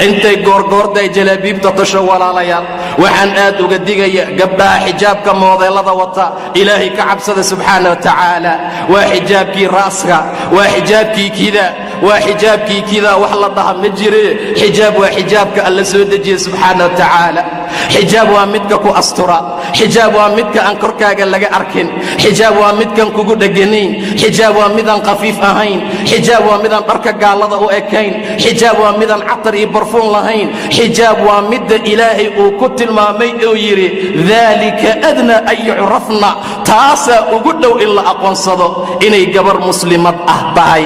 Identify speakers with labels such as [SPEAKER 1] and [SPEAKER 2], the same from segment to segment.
[SPEAKER 1] intay goorgoorday jalabiibta tasho walaalayaal waxaan aad uga digaya gabdhaha xijaabka moodeelada wata ilaahay ka cabsada subxaana wa tacaala waa xijaabkii raaska waa xijaabkii kida waa xijaabkii kida wax la dhaha ma jire xijaab waa xijaabka alla soo dejiye subxaana wa tacaala xijaab waa midka ku astura xijaab waa midka aan korkaaga laga arkin xijaab waa midkan kugu dheganayn xijaab waa midaan khafiif ahayn xijaab waa midaan dharka gaalada u ekayn xijaab waa midaan catar iyo barfuun lahayn xijaab waa midda ilaahay uu ku tilmaamay oo yidhi daalika adnaa an yucrafna taasaa ugu dhow in la aqoonsado inay gabar muslimad ah tahay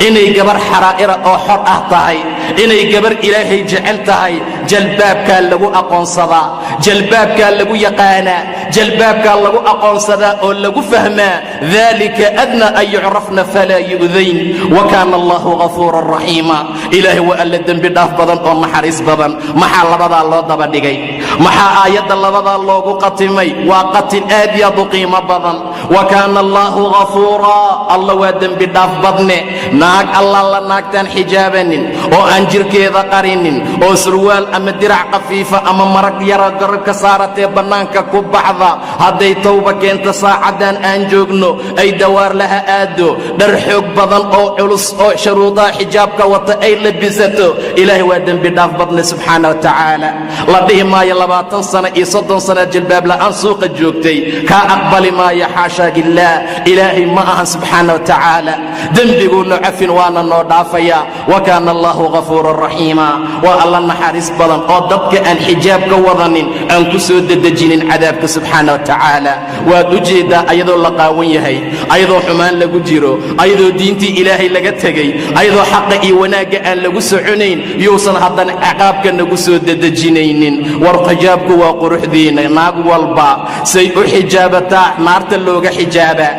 [SPEAKER 1] inay gabar xaraa'ira oo xor ah tahay inay gabar ilaahay jecel tahay jalbaabkaa lagu aqoonsadaa jalbaabkaa lagu yaqaanaa jalbaabkaa lagu aqoonsadaa oo lagu fahmaa daalika adnaa an yucrafna falaa yu'dayn wa kaana allahu ghafuuran raxiima ilaahay waa alla dembi dhaaf badan oo naxariis badan maxaa labadaa loo daba dhigay maxaa aayadda labadaa loogu qatimay waa qatin aad iyo aad u qiimo badan wa kaana allahu ghafuuraa alla waa dembi dhaaf badne naag alla la naagtaan xijaabanin oo aan jirkeeda qarinin oo surwaal ama dirac qafiifa ama marag yara garabka saaratee bannaanka ku baxda hadday tawba keento saacaddan aan joogno ay dawaar laha aado dhar xoog badan oo culus oo shuruudaha xijaabka wata ay labisato ilaahay waa dembi dhaaf badne subxaana wa tacaala la dhihi maayo 20 sano iyo 30 sano jilbaab la'aan suuqa joogtay kaa aqbali maayo xaashaa lillaah ilaahay ma ahan subxaana wa tacaala dembiguuna cafin waana noo dhaafaya wa kaana allahu ghafuuran raxiima waa alla naxariis badan oo dadka aan xijaabka wadanin aan ku soo dedejinin cadaabka subxaana wa tacaala waad u jeeddaa ayadoo la qaawan yahay ayadoo xumaan lagu jiro ayadoo diintii ilaahay laga tegey ayadoo xaqa iyo wanaagga aan lagu soconayn yuusan haddana ciqaabka nagu soo dedejinaynin war xijaabku waa quruxdiina naag walba say u xijaabataa naarta looga xijaabaa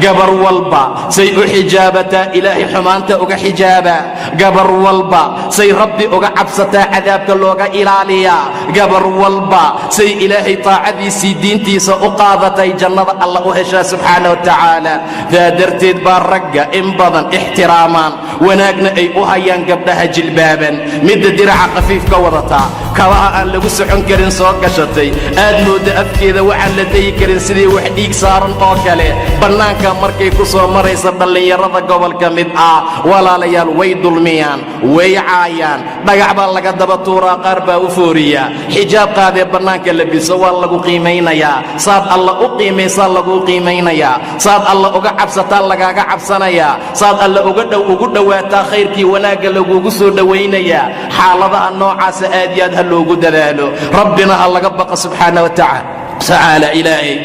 [SPEAKER 1] gabar walba say u xijaabataa ilaahay xumaanta uga xijaabaa gabar walba say rabbi uga cabsataa cadaabka looga ilaaliyaa gabar walba say ilaahay taacadiisii diintiisa u qaadatay jannada alla u heshaa subxaana wa tacaala daa darteed baa ragga in badan ixtiraamaan wanaagna ay u hayaan gabdhaha jilbaaban midda diraca khafiifka wadataa kabaha aan lagu socon karin soo gashatay aad mooda afkeeda waxaan la dayi karin sidii wax dhiig saaran oo kale bannaanka markay ku soo maraysa dhallinyarada gobolka mid ah walaalayaal way dulmiyaan way caayaan dhagax baa laga daba tuuraa qaar baa u fooriya xijaab qaadee bannaanka labiso waa lagu qiimaynayaa saad alla u qiimaysaa laguu qiimaynayaa saad alla uga cabsataa lagaaga cabsanayaa saad alla ugu dhowaataa khayrkii wanaagga lagugu soo dhowaynayaa xaaladaha noocaasa aad iyo aad ha loogu dadaalo rabbina ha laga baqa subxaana wa tacaala ilaahay